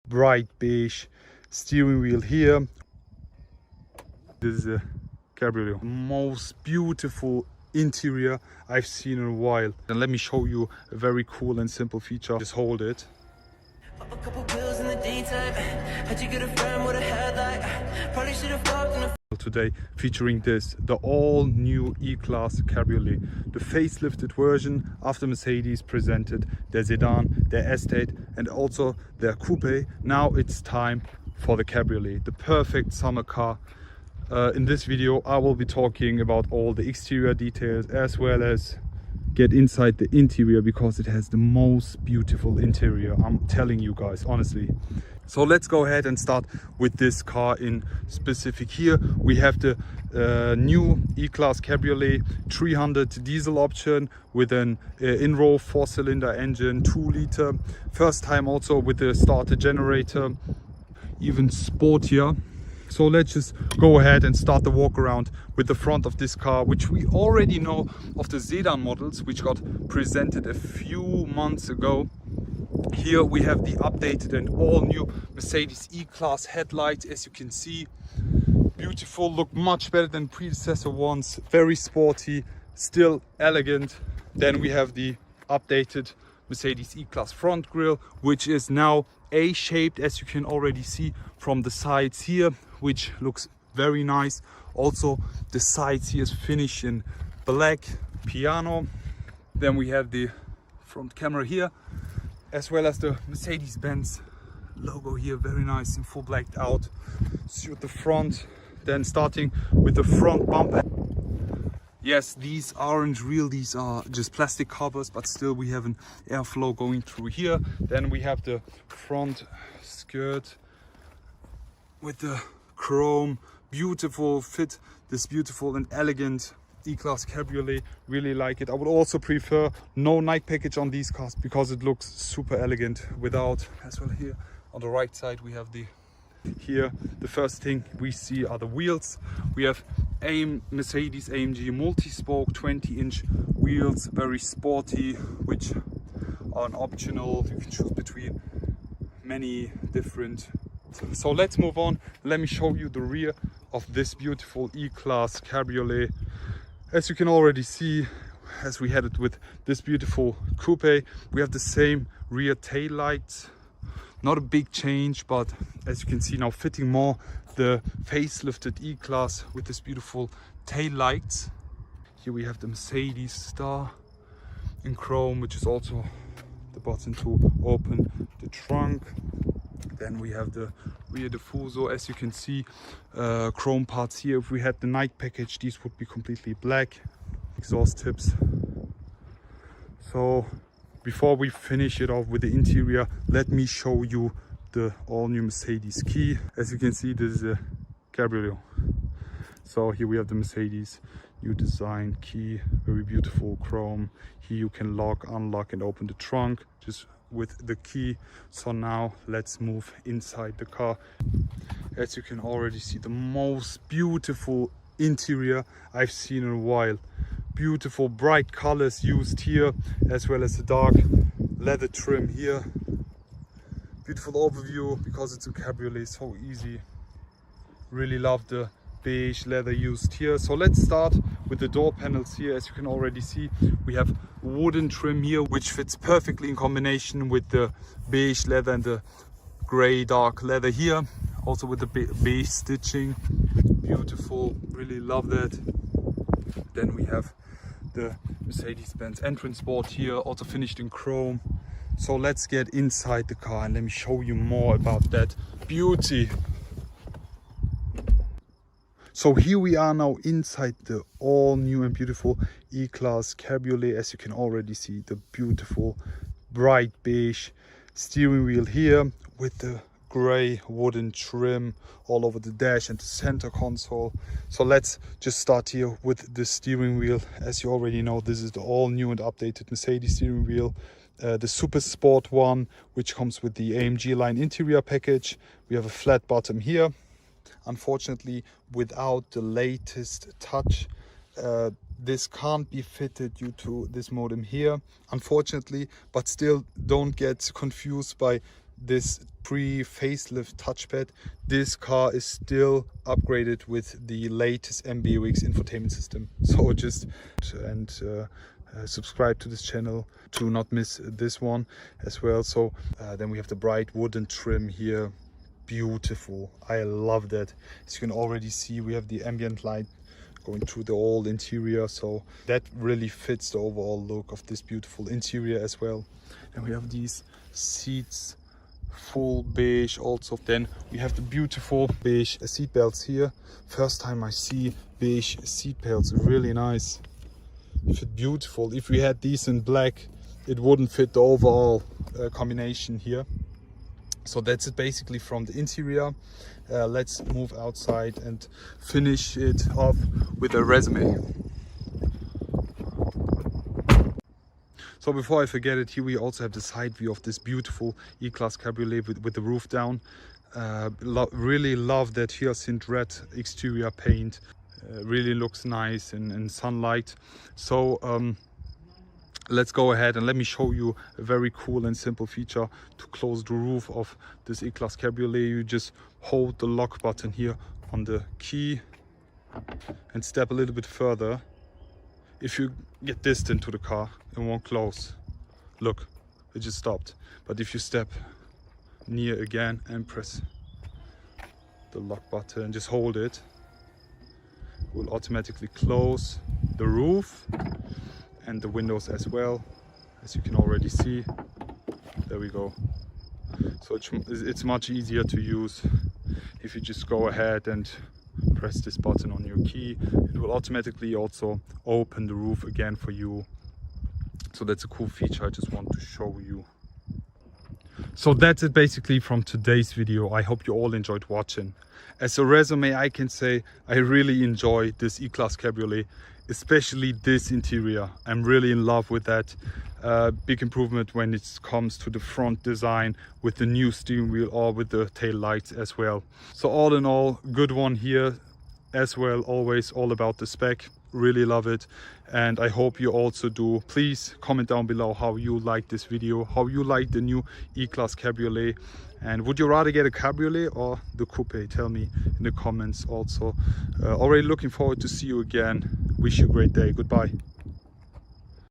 bright beige steering wheel here. This is a Cabriolet. Most beautiful interior I've seen in a while. And let me show you a very cool and simple feature. Just hold it. A couple pills in the daytime. How'd you get a friend with a headlight? Probably should have fucked in a Today featuring the all new E Class Cabriolet, the facelifted version after Mercedes presented their sedan, their estate and also their coupe. Now it's time for the Cabriolet, the perfect summer car. In this video I will be talking about all the exterior details as well as get inside the interior, because it has the most beautiful interior, I'm telling you guys, honestly. So let's go ahead and start with this car in specific. Here we have the new E-Class Cabriolet 300 diesel option with an in-row 4-cylinder engine, 2-liter. First time also with the starter generator, even sportier. So let's just go ahead and start the walk around with the front of this car, which we already know of the sedan models, which got presented a few months ago. Here we have the updated and all new Mercedes E-Class headlights. As you can see, beautiful, look much better than predecessor ones, very sporty, still elegant. Then we have the updated Mercedes E-Class front grille, which is now A-shaped, as you can already see from the sides here, which looks very nice. Also the sides here is finished in black piano. Then we have the front camera here, as well as the Mercedes Benz logo here, very nice in full blacked out. See at the front. Then starting with the front bumper. Yes, these aren't real, these are just plastic covers, but still we have an airflow going through here. Then we have the front skirt with the chrome, beautiful fit, this beautiful and elegant E-Class Cabriolet, really like it. I would also prefer no night package on these cars because it looks super elegant without. As well here on the right side we have here the first thing we see are the wheels. We have Mercedes AMG multi-spoke 20-inch wheels, very sporty, which are an optional. You can choose between many different. So let's move on. Let me show you the rear of this beautiful E-Class Cabriolet. As you can already see, as we had it with this beautiful coupe, we have the same rear tail lights. Not a big change, but as you can see now, fitting more the facelifted E-Class with this beautiful tail lights. Here we have the Mercedes star in chrome, which is also the button to open the trunk. Then we have the rear diffuser, as you can see, chrome parts here. If we had the night package, these would be completely black. Exhaust tips. So before we finish it off with the interior, let me show you the all-new Mercedes key. As you can see, this is a Cabriolet. So here we have the Mercedes new design key, very beautiful chrome. Here you can lock, unlock and open the trunk just with the key. So now let's move inside the car. As you can already see, the most beautiful interior I've seen in a while. Beautiful bright colors used here, as well as the dark leather trim here. Beautiful overview, because it's a Cabriolet, so easy. Really love the beige leather used here. So let's start with the door panels here. As you can already see, we have wooden trim here, which fits perfectly in combination with the beige leather and the gray dark leather here. Also with the beige stitching, beautiful, really love that. Then we have the Mercedes Benz entrance board here, also finished in chrome. So let's get inside the car and let me show you more about that beauty. So here we are now inside the all new and beautiful E-Class Cabriolet. As you can already see, the beautiful bright beige steering wheel here with the gray wooden trim all over the dash and the center console. So let's just start here with the steering wheel. As you already know, this is the all new and updated Mercedes steering wheel, the Super Sport one, which comes with the AMG line interior package. We have a flat bottom here, unfortunately without the latest touch. This can't be fitted due to this modem here, unfortunately, but still don't get confused by this E63 facelift touchpad. This car is still upgraded with the latest MBUX infotainment system. So just subscribe to this channel to not miss this one as well. So then we have the bright wooden trim here. Beautiful. I love that. As you can already see, we have the ambient light going through the whole interior, so that really fits the overall look of this beautiful interior as well. And we have these seats, full beige also. Then we have the beautiful beige seat belts here. First time I see beige seat belts, really nice. They fit beautiful. If we had these in black, it wouldn't fit the overall combination here. So that's it basically from the interior. Let's move outside and finish it off with a resume. So before I forget it, here we also have the side view of this beautiful E-Class Cabriolet with the roof down. Really love that hyacinth red exterior paint. Really looks nice in sunlight. So let's go ahead and let me show you a very cool and simple feature to close the roof of this E-Class Cabriolet. You just hold the lock button here on the key and step a little bit further. If you get distant to the car, it won't close. Look, it just stopped. But if you step near again and press the lock button and just hold it, it will automatically close the roof and the windows as well, as you can already see. There we go. So it's much easier to use if you just go ahead and press this button on your key. It will automatically also open the roof again for you. So that's a cool feature I just want to show you. So that's it basically from today's video. I hope you all enjoyed watching. As a resume, I can say I really enjoy this E-Class Cabriolet, especially this interior. I'm really in love with that. Big improvement when it comes to the front design with the new steering wheel or with the tail lights as well. So all in all, good one here as well. Always all about the spec. Really love it, and I hope you also do. Please comment down below how you like this video, how you like the new E-Class Cabriolet, and would you rather get a Cabriolet or the Coupe? Tell me in the comments also. Already looking forward to see you again. Wish you a great day. Goodbye.